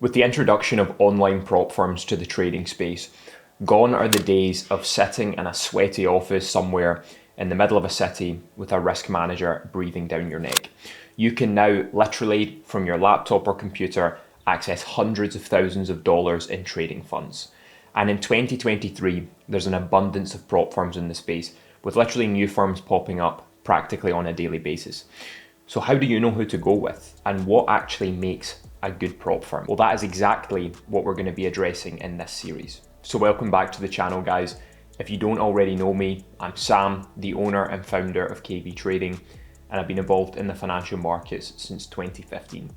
With the introduction of online prop firms to the trading space, gone are the days of sitting in a sweaty office somewhere in the middle of a city with a risk manager breathing down your neck. You can now literally, from your laptop or computer, access hundreds of thousands of dollars in trading funds. And in 2023, there's an abundance of prop firms in the space, with literally new firms popping up practically on a daily basis. So how do you know who to go with, and what actually makes a good prop firm? Well, that is exactly what we're going to be addressing in this series. So welcome back to the channel, guys. If you don't already know me, I'm Sam, the owner and founder of KV Trading, and I've been involved in the financial markets since 2015.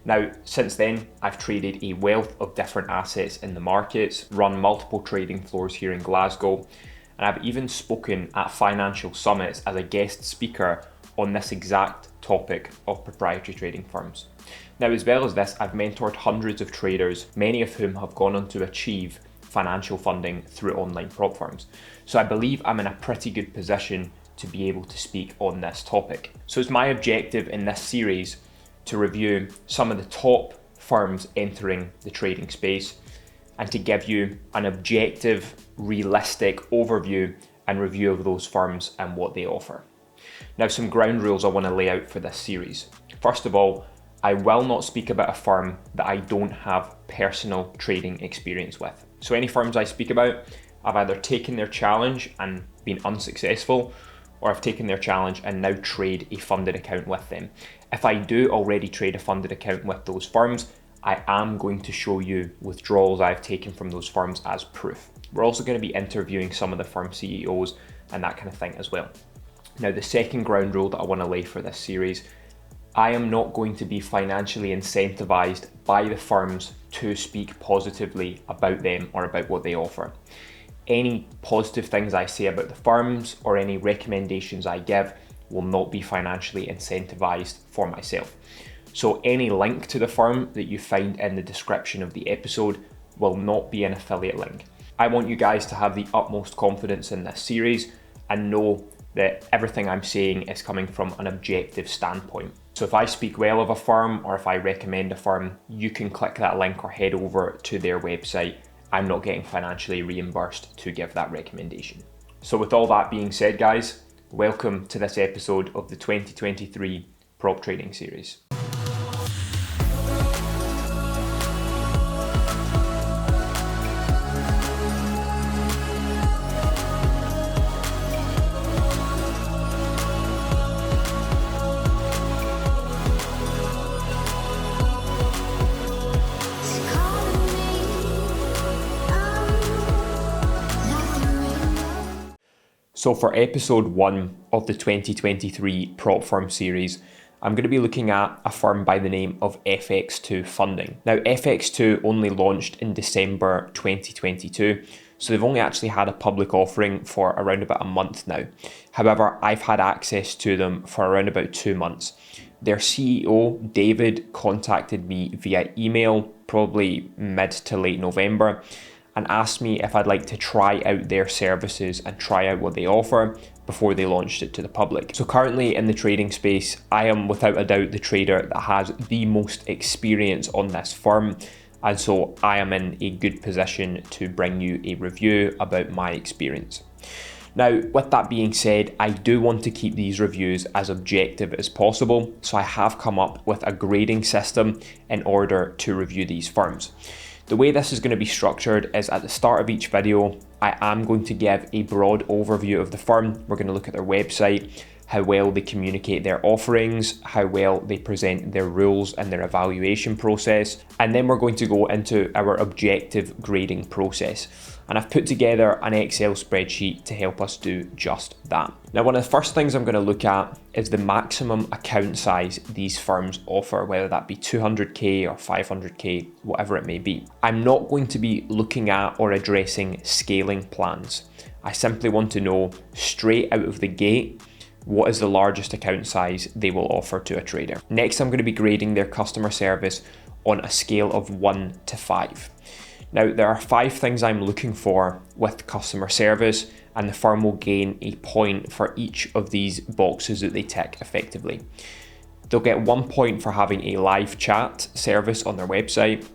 Now, since then, I've traded a wealth of different assets in the markets, run multiple trading floors here in Glasgow, and I've even spoken at financial summits as a guest speaker on this exact topic of proprietary trading firms. Now, as well as this, I've mentored hundreds of traders, many of whom have gone on to achieve financial funding through online prop firms. So I believe I'm in a pretty good position to be able to speak on this topic. So it's my objective in this series to review some of the top firms entering the trading space and to give you an objective, realistic overview and review of those firms and what they offer. Now, some ground rules I want to lay out for this series. First of all, I will not speak about a firm that I don't have personal trading experience with. So any firms I speak about, I've either taken their challenge and been unsuccessful, or I've taken their challenge and now trade a funded account with them. If I do already trade a funded account with those firms, I am going to show you withdrawals I've taken from those firms as proof. We're also going to be interviewing some of the firm CEOs and that kind of thing as well. Now, the second ground rule that I want to lay for this series, I am not going to be financially incentivized by the firms to speak positively about them or about what they offer. Any positive things I say about the firms or any recommendations I give will not be financially incentivized for myself. So any link to the firm that you find in the description of the episode will not be an affiliate link. I want you guys to have the utmost confidence in this series and know that everything I'm saying is coming from an objective standpoint. So if I speak well of a firm or if I recommend a firm, you can click that link or head over to their website. I'm not getting financially reimbursed to give that recommendation. So with all that being said, guys, welcome to this episode of the 2023 Prop Trading Series. So for episode 1 of the 2023 Prop Firm series, I'm going to be looking at a firm by the name of FX2 Funding. Now, FX2 only launched in December 2022, so they've only actually had a public offering for around about a month now. However, I've had access to them for around about 2 months. Their CEO, David, contacted me via email, probably mid to late November, and asked me if I'd like to try out their services and try out what they offer before they launched it to the public. So currently in the trading space, I am without a doubt the trader that has the most experience on this firm, and so I am in a good position to bring you a review about my experience. Now, with that being said, I do want to keep these reviews as objective as possible, so I have come up with a grading system in order to review these firms. The way this is going to be structured is at the start of each video, I am going to give a broad overview of the firm. We're going to look at their website, how well they communicate their offerings, how well they present their rules and their evaluation process, and then we're going to go into our objective grading process. And I've put together an Excel spreadsheet to help us do just that. Now, one of the first things I'm going to look at is the maximum account size these firms offer, whether that be 200k or 500k, whatever it may be. I'm not going to be looking at or addressing scaling plans. I simply want to know straight out of the gate, what is the largest account size they will offer to a trader. Next, I'm going to be grading their customer service on a scale of 1 to 5. Now, there are 5 things I'm looking for with customer service, and the firm will gain a point for each of these boxes that they tick effectively. They'll get 1 point for having a live chat service on their website.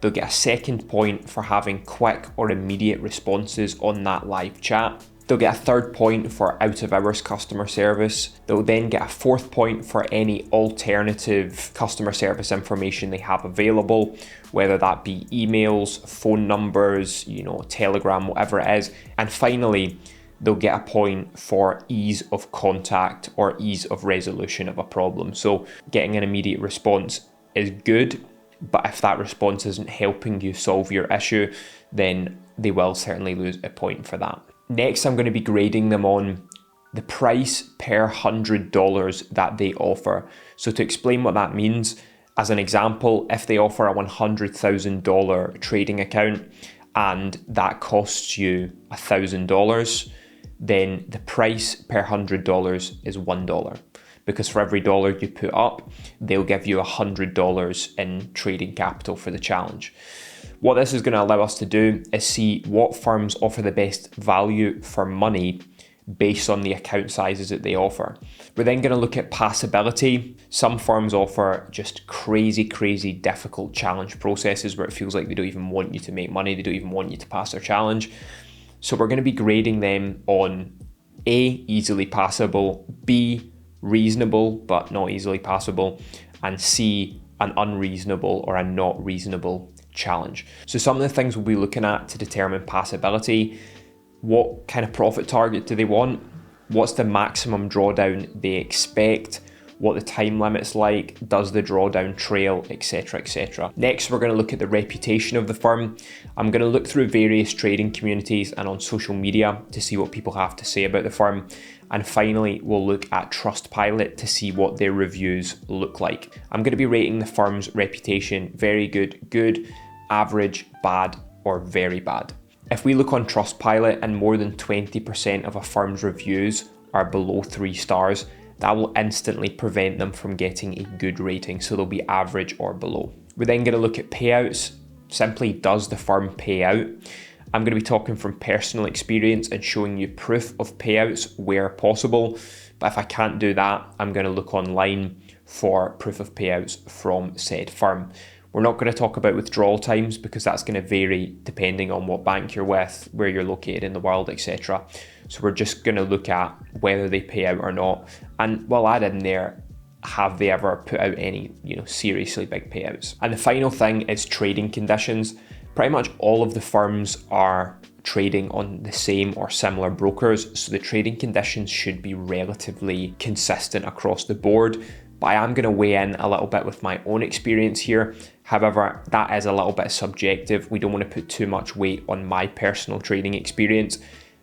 They'll get a second point for having quick or immediate responses on that live chat. They'll get a third point for out of hours customer service. They'll then get a fourth point for any alternative customer service information they have available, whether that be emails, phone numbers, Telegram, whatever it is. And finally, they'll get a point for ease of contact or ease of resolution of a problem. So getting an immediate response is good, but if that response isn't helping you solve your issue, then they will certainly lose a point for that. Next, I'm going to be grading them on the price per $100 that they offer. So to explain what that means, as an example, if they offer a $100,000 trading account and that costs you $1,000, then the price per $100 is $1. Because for every dollar you put up, they'll give you $100 in trading capital for the challenge. What this is going to allow us to do is see what firms offer the best value for money based on the account sizes that they offer. We're then going to look at passability. Some firms offer just crazy difficult challenge processes where it feels like they don't even want you to make money, they don't even want you to pass their challenge. So we're going to be grading them on A, easily passable, B, reasonable but not easily passable, and C, an unreasonable or a not reasonable challenge. So some of the things we'll be looking at to determine passability: what kind of profit target do they want? What's the maximum drawdown they expect? What the time limit's like? Does the drawdown trail, etc, etc. Next, we're going to look at the reputation of the firm. I'm going to look through various trading communities and on social media to see what people have to say about the firm. And finally, we'll look at Trustpilot to see what their reviews look like. I'm going to be rating the firm's reputation very good, average, bad, or very bad. If we look on Trustpilot and more than 20% of a firm's reviews are below 3 stars, that will instantly prevent them from getting a good rating, so they'll be average or below. We're then going to look at payouts. Simply, does the firm pay out? I'm going to be talking from personal experience and showing you proof of payouts where possible, but if I can't do that, I'm going to look online for proof of payouts from said firm. We're not going to talk about withdrawal times because that's going to vary depending on what bank you're with, where you're located in the world, etc. So we're just going to look at whether they pay out or not. And we'll add in there, have they ever put out any, seriously big payouts? And the final thing is trading conditions. Pretty much all of the firms are trading on the same or similar brokers, so the trading conditions should be relatively consistent across the board. But I am going to weigh in a little bit with my own experience here. However, that is a little bit subjective. We don't want to put too much weight on my personal trading experience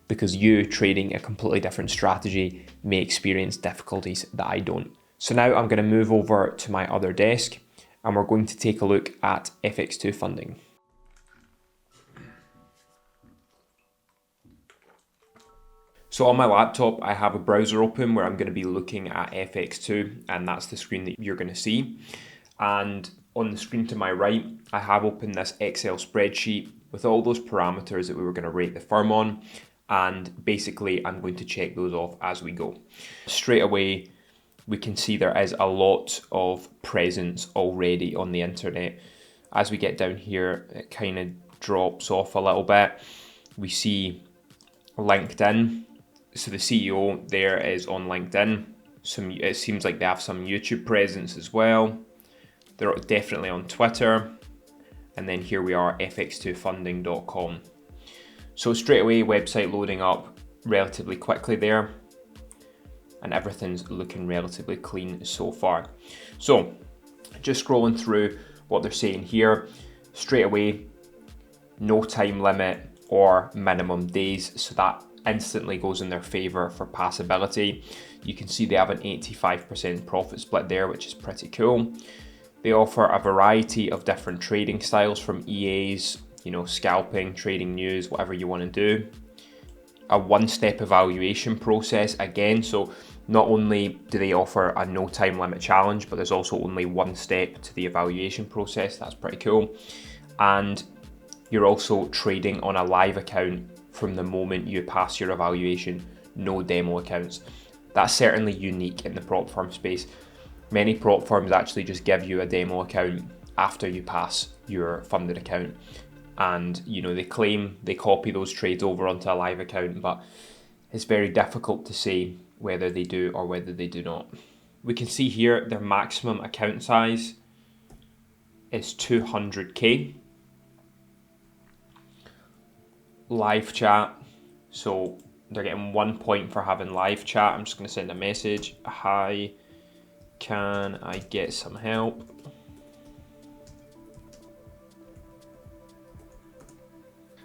because you trading a completely different strategy may experience difficulties that I don't. So now I'm going to move over to my other desk and we're going to take a look at FX2 funding. So on my laptop, I have a browser open where I'm going to be looking at FX2, and that's the screen that you're going to see. And on the screen to my right, I have opened this Excel spreadsheet with all those parameters that we were going to rate the firm on. And basically, I'm going to check those off as we go. Straight away, we can see there is a lot of presence already on the internet. As we get down here, it kind of drops off a little bit. We see LinkedIn. So the CEO there is on LinkedIn. It seems like they have some YouTube presence as well. They're definitely on Twitter. And then here we are, fx2funding.com. So straight away, website loading up relatively quickly there. And everything's looking relatively clean so far. So just scrolling through what they're saying here, straight away, no time limit or minimum days. So that instantly goes in their favor for passability. You can see they have an 85% profit split there, which is pretty cool. They offer a variety of different trading styles from EAs, scalping, trading news, whatever you want to do. A one-step evaluation process again, so not only do they offer a no time limit challenge, but there's also only one step to the evaluation process. That's pretty cool. And you're also trading on a live account from the moment you pass your evaluation, no demo accounts. That's certainly unique in the prop firm space. Many prop firms actually just give you a demo account after you pass your funded account. And they claim they copy those trades over onto a live account, but it's very difficult to say whether they do or whether they do not. We can see here their maximum account size is 200k. Live chat, so they're getting 1 point for having live chat. I'm just going to send a message. Hi, can I get some help?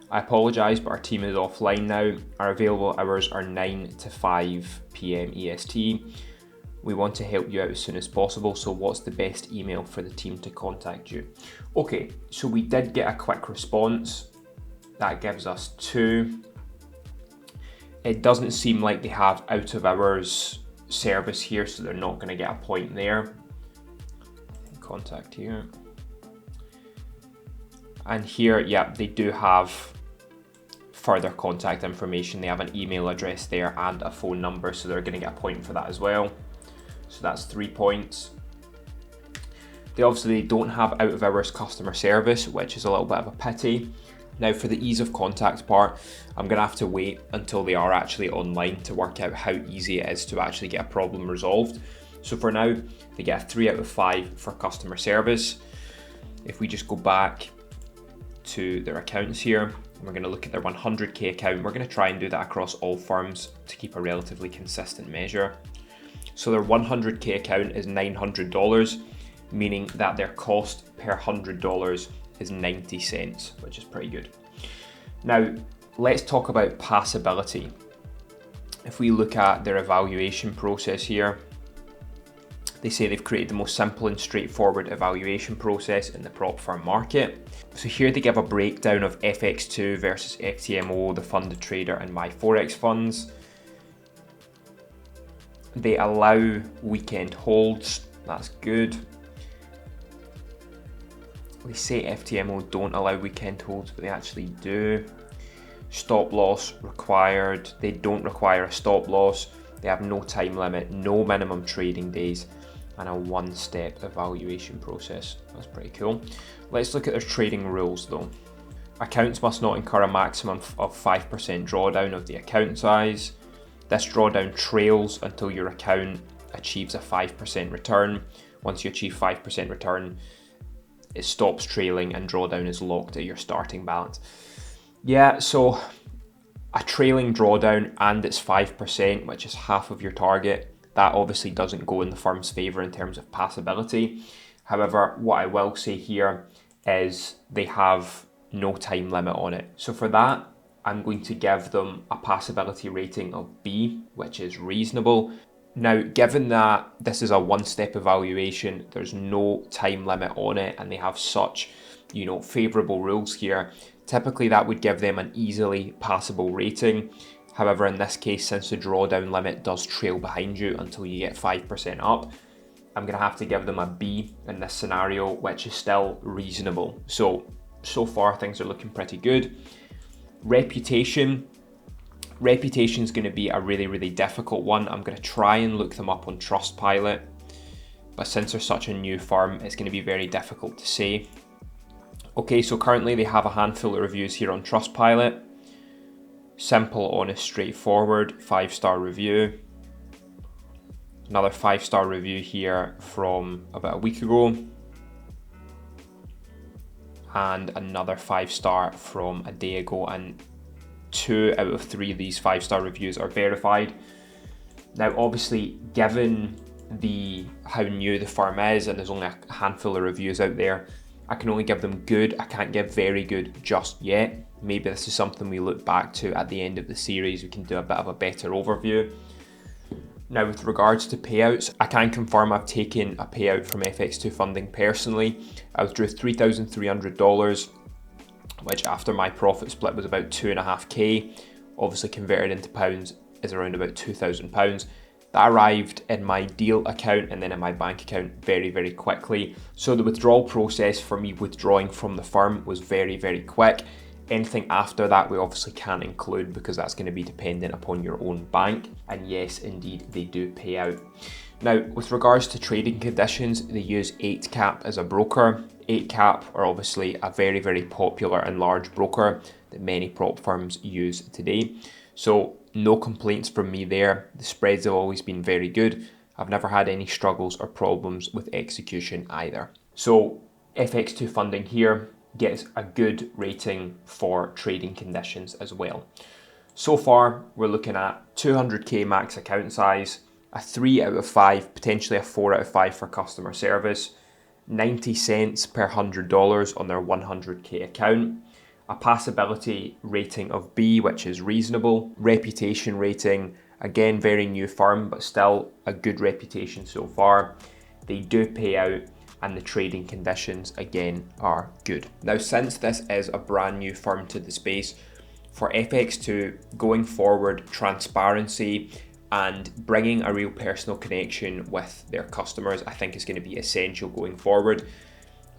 I apologise, but our team is offline now. Our available hours are 9 to 5 p.m. EST. We want to help you out as soon as possible, so what's the best email for the team to contact you? Okay, so we did get a quick response. That gives us 2. It doesn't seem like they have out of hours service here, so they're not going to get a point there. Contact here. And here, yeah, they do have further contact information. They have an email address there and a phone number, so they're going to get a point for that as well. So that's 3 points. They obviously don't have out of hours customer service, which is a little bit of a pity. Now for the ease of contact part, I'm going to have to wait until they are actually online to work out how easy it is to actually get a problem resolved. So for now, they get a 3 out of 5 for customer service. If we just go back to their accounts here, we're going to look at their 100k account. We're going to try and do that across all firms to keep a relatively consistent measure. So their 100k account is $900, meaning that their cost per $100 is 90 cents, which is pretty good. Now, let's talk about passability. If we look at their evaluation process here, they say they've created the most simple and straightforward evaluation process in the prop firm market. So here they give a breakdown of FX2 versus FTMO, the funded trader, and my Forex funds. They allow weekend holds, that's good. They say FTMO don't allow weekend holds, but they actually do. Stop loss required. They don't require a stop loss. They have no time limit, no minimum trading days, and a one-step evaluation process. That's pretty cool. Let's look at their trading rules though. Accounts must not incur a maximum of 5% drawdown of the account size. This drawdown trails until your account achieves a 5% return. Once you achieve 5% return, it stops trailing and drawdown is locked at your starting balance. Yeah, so a trailing drawdown and it's 5%, which is half of your target, that obviously doesn't go in the firm's favour in terms of passability. However, what I will say here is they have no time limit on it. So for that, I'm going to give them a passability rating of B, which is reasonable. Now, given that this is a one-step evaluation, there's no time limit on it, and they have such, favourable rules here, typically that would give them an easily passable rating. However, in this case, since the drawdown limit does trail behind you until you get 5% up, I'm going to have to give them a B in this scenario, which is still reasonable. So far things are looking pretty good. Reputation is going to be a really, really difficult one. I'm going to try and look them up on Trustpilot, but since they're such a new firm, it's going to be very difficult to say. Okay, so currently they have a handful of reviews here on Trustpilot. Simple, honest, straightforward, 5-star review. Another 5-star review here from about a week ago. And another 5-star from a day ago, and 2 out of 3 of these 5-star reviews are verified. Now, obviously, given how new the firm is and there's only a handful of reviews out there, I can only give them good. I can't give very good just yet. Maybe this is something we look back to at the end of the series. We can do a bit of a better overview. Now, with regards to payouts, I can confirm I've taken a payout from FX2 funding personally. I withdrew $3,300, which after my profit split was about 2.5k. Obviously converted into pounds is around about £2,000. That arrived in my deal account and then in my bank account very, very quickly. So the withdrawal process for me withdrawing from the firm was very, very quick. Anything after that we obviously can't include because that's going to be dependent upon your own bank. And yes, indeed, they do pay out. Now, with regards to trading conditions, they use 8cap as a broker. 8cap are obviously a very, very popular and large broker that many prop firms use today. So no complaints from me there. The spreads have always been very good. I've never had any struggles or problems with execution either. So FX2 funding here gets a good rating for trading conditions as well. So far, we're looking at 200k max account size, a 3 out of 5, potentially a 4 out of 5 for customer service, 90 cents per $100 on their 100k account, a passability rating of B, which is reasonable, reputation rating, again, very new firm, but still a good reputation so far. They do pay out, and the trading conditions, again, are good. Now, since this is a brand new firm to the space, for FX2, going forward, transparency and bringing a real personal connection with their customers, I think is going to be essential going forward.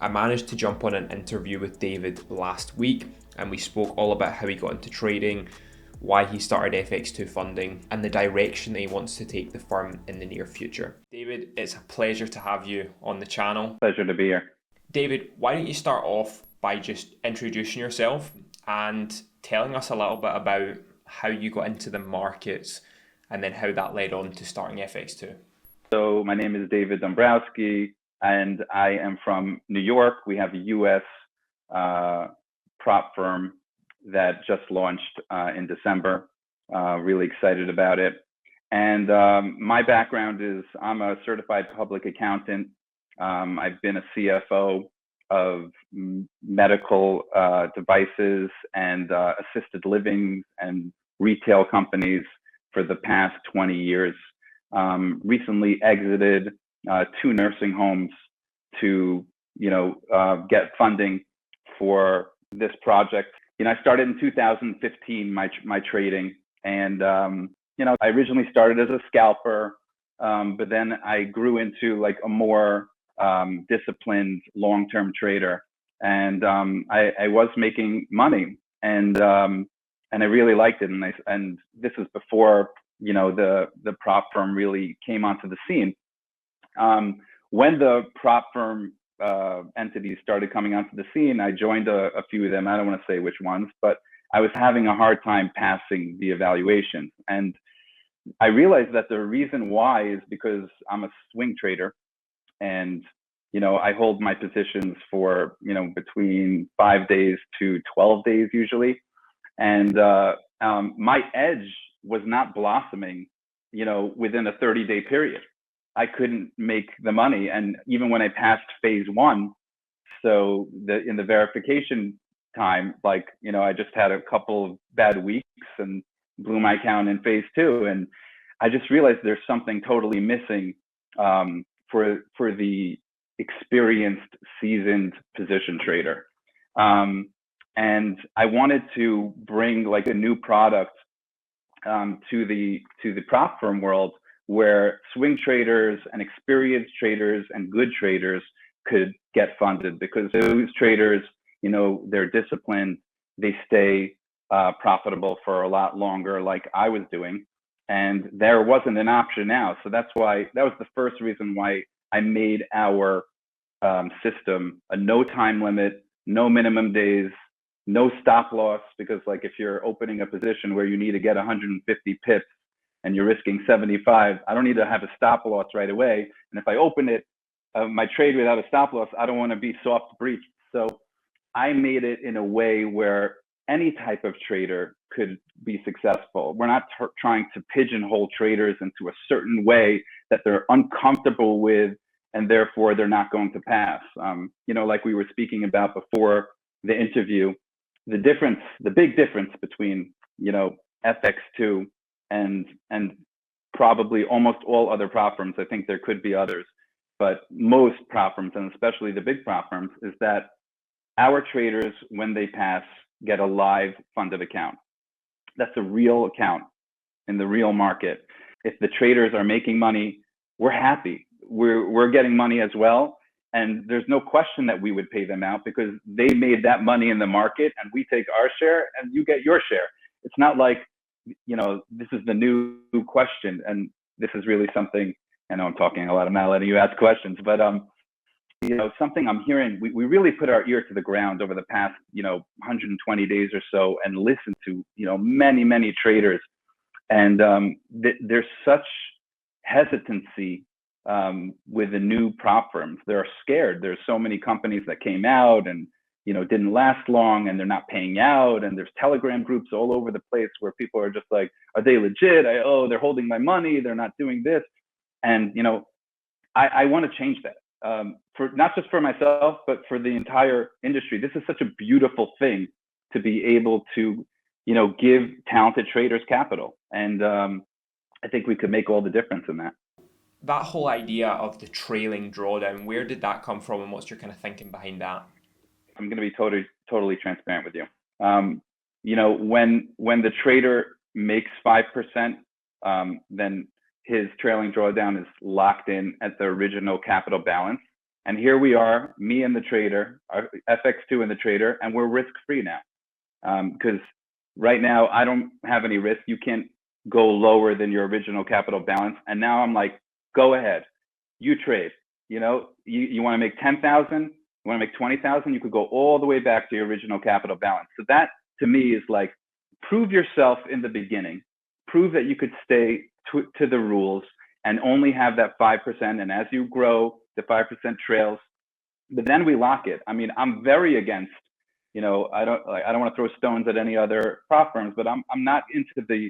I managed to jump on an interview with David last week, and we spoke all about how he got into trading, why he started FX2 funding, and the direction that he wants to take the firm in the near future. David, it's a pleasure to have you on the channel. Pleasure to be here. David, why don't you start off by just introducing yourself and telling us a little bit about how you got into the markets and then how that led on to starting FX2. So my name is David Dombrowski, and I am from New York. We have a U.S. Prop firm that just launched in December. Really excited about it. And my background is I'm a certified public accountant. I've been a CFO of medical devices and assisted living and retail companies for the past 20 years. Recently exited 2 nursing homes to, get funding for this project. I started in 2015 my trading, and I originally started as a scalper, but then I grew into like a more disciplined long-term trader, and I was making money, and I really liked it, and this is before the prop firm really came onto the scene. When the prop firm entities started coming onto the scene, I joined a few of them. I don't want to say which ones, but I was having a hard time passing the evaluation, and I realized that the reason why is because I'm a swing trader, and I hold my positions for between 5 days to 12 days usually, and my edge was not blossoming within a 30-day period. I couldn't make the money, and even when I passed phase 1, so in the verification time, I just had a couple of bad weeks and blew my account in phase 2, and I just realized there's something totally missing for the experienced, seasoned position trader. And I wanted to bring like a new product to the prop firm world, where swing traders and experienced traders and good traders could get funded, because those traders, they're disciplined, they stay profitable for a lot longer, like I was doing, and there wasn't an option now. So that was the first reason why I made our system a no time limit, no minimum days, no stop loss, because like if you're opening a position where you need to get 150 pips and you're risking 75, I don't need to have a stop loss right away. And if I open it, my trade without a stop loss, I don't want to be soft breached. So I made it in a way where any type of trader could be successful. We're not trying to pigeonhole traders into a certain way that they're uncomfortable with, and therefore they're not going to pass. Like we were speaking about before the interview, the big difference between, FX2 and probably almost all other prop firms, I think there could be others, but most prop firms, and especially the big prop firms, is that our traders, when they pass, get a live funded account. That's a real account in the real market. If the traders are making money, we're happy. We're getting money as well. And there's no question that we would pay them out, because they made that money in the market, and we take our share and you get your share. It's not like, this is the new question. And this is really something I know I'm talking a lot, I'm not letting you ask questions, but something I'm hearing, we really put our ear to the ground over the past 120 days or so and listened to many traders, and there's such hesitancy with the new prop firms. They're scared. There's so many companies that came out and didn't last long, and they're not paying out, and there's Telegram groups all over the place where people are just like, are they legit? They're holding my money, they're not doing this. And I want to change that, for not just for myself, but for the entire industry. This is such a beautiful thing to be able to give talented traders capital, and I think we could make all the difference in that. That whole idea of the trailing drawdown, where did that come from, and what's your kind of thinking behind that? I'm going to be totally transparent with you. When the trader makes 5%, then his trailing drawdown is locked in at the original capital balance. And here we are, me and the trader, FX2 and the trader, and we're risk-free now. Because right now I don't have any risk. You can't go lower than your original capital balance. And now I'm like, go ahead, you trade. You want to make 10,000. You want to make 20,000, you could go all the way back to your original capital balance. So that to me is like, prove yourself in the beginning, prove that you could stay to the rules and only have that 5%. And as you grow, the 5% trails, but then we lock it. I mean, I'm very against, I don't want to throw stones at any other prop firms, but I'm not into the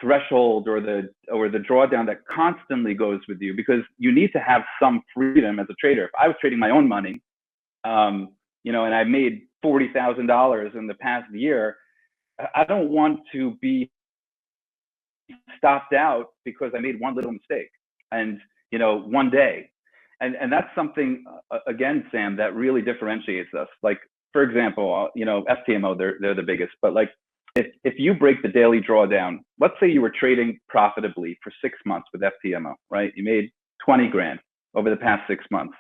threshold or the drawdown that constantly goes with you, because you need to have some freedom as a trader. If I was trading my own money, and I made $40,000 in the past year, I don't want to be stopped out because I made one little mistake and one day. And that's something, again, Sam, that really differentiates us. Like, for example, FTMO, they're the biggest, but like, if you break the daily drawdown, let's say you were trading profitably for 6 months with FTMO, right? You made 20 grand over the past 6 months.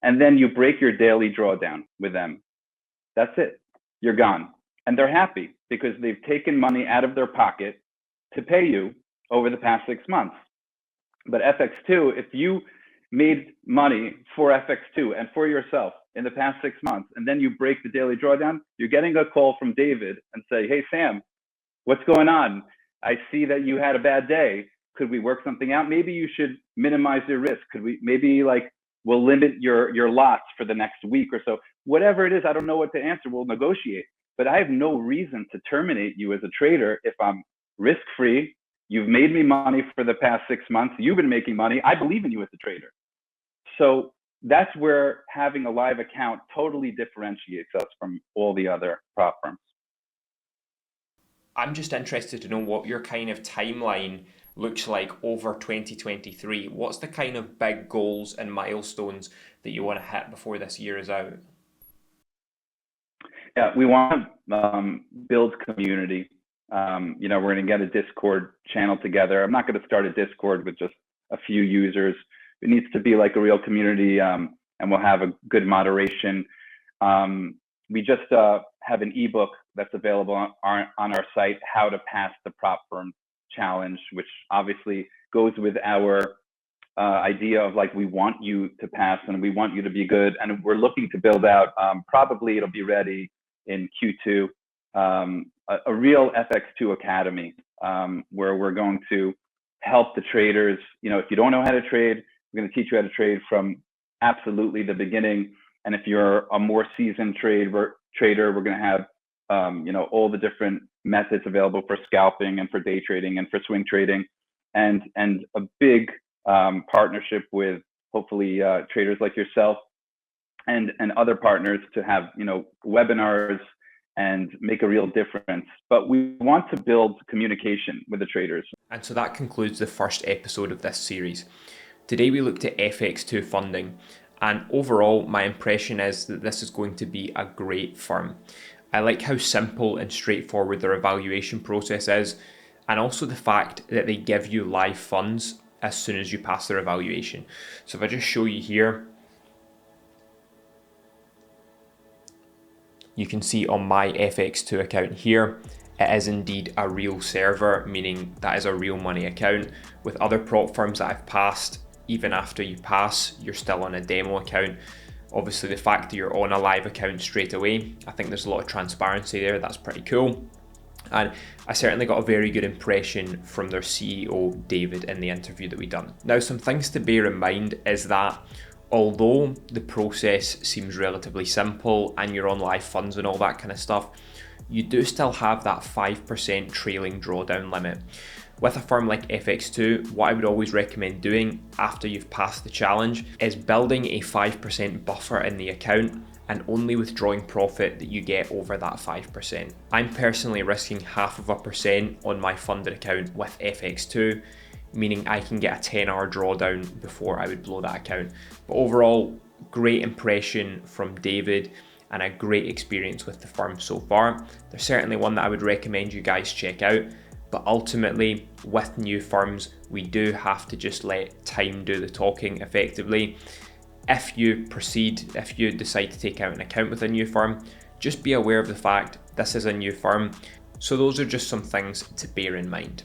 And then you break your daily drawdown with them. That's it. You're gone. And they're happy because they've taken money out of their pocket to pay you over the past 6 months. But FX2, if you made money for FX2 and for yourself in the past 6 months, and then you break the daily drawdown, you're getting a call from David and say, hey, Sam, what's going on? I see that you had a bad day. Could we work something out? Maybe you should minimize your risk. Could we we'll limit your lots for the next week or so. Whatever it is, I don't know what to answer. We'll negotiate. But I have no reason to terminate you as a trader if I'm risk-free. You've made me money for the past 6 months. You've been making money. I believe in you as a trader. So that's where having a live account totally differentiates us from all the other prop firms. I'm just interested to know what your kind of timeline looks like over 2023. What's the kind of big goals and milestones that you want to hit before this year is out? Yeah, we want to build community. We're going to get a Discord channel together. I'm not going to start a Discord with just a few users. It needs to be like a real community, and we'll have a good moderation. We just have an ebook that's available on our site, How to Pass the Prop Firm Challenge, which obviously goes with our idea of like, we want you to pass and we want you to be good. And we're looking to build out, probably it'll be ready in Q2, a real FX2 Academy, where we're going to help the traders. If you don't know how to trade, we're going to teach you how to trade from absolutely the beginning. And if you're a more seasoned trader, we're going to have all the different methods available for scalping and for day trading and for swing trading, and a big partnership with hopefully traders like yourself and other partners to have webinars and make a real difference. But we want to build communication with the traders. And so that concludes the first episode of this series. Today we looked at FX2 funding, and overall my impression is that this is going to be a great firm. I like how simple and straightforward their evaluation process is, and also the fact that they give you live funds as soon as you pass their evaluation. So if I just show you here, you can see on my FX2 account here, it is indeed a real server, meaning that is a real money account. With other prop firms that I've passed, even after you pass, you're still on a demo account. Obviously, the fact that you're on a live account straight away, I think there's a lot of transparency there. That's pretty cool. And I certainly got a very good impression from their CEO, David, in the interview that we done. Now, some things to bear in mind is that although the process seems relatively simple and you're on live funds and all that kind of stuff, you do still have that 5% trailing drawdown limit. With a firm like FX2, what I would always recommend doing after you've passed the challenge is building a 5% buffer in the account and only withdrawing profit that you get over that 5%. I'm personally risking 0.5% on my funded account with FX2, meaning I can get a 10-hour drawdown before I would blow that account. But overall, great impression from David and a great experience with the firm so far. They're certainly one that I would recommend you guys check out. But ultimately, with new firms, we do have to just let time do the talking effectively. If you decide to take out an account with a new firm, just be aware of the fact this is a new firm. So those are just some things to bear in mind.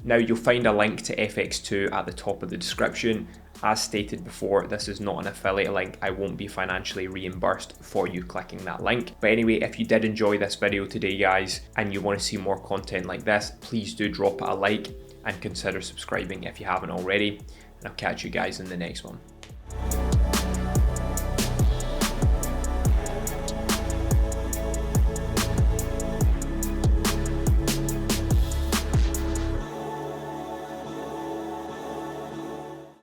Now, you'll find a link to FX2 at the top of the description. As stated before, this is not an affiliate link. I won't be financially reimbursed for you clicking that link. But anyway, if you did enjoy this video today, guys, and you want to see more content like this, please do drop it a like and consider subscribing if you haven't already. And I'll catch you guys in the next one.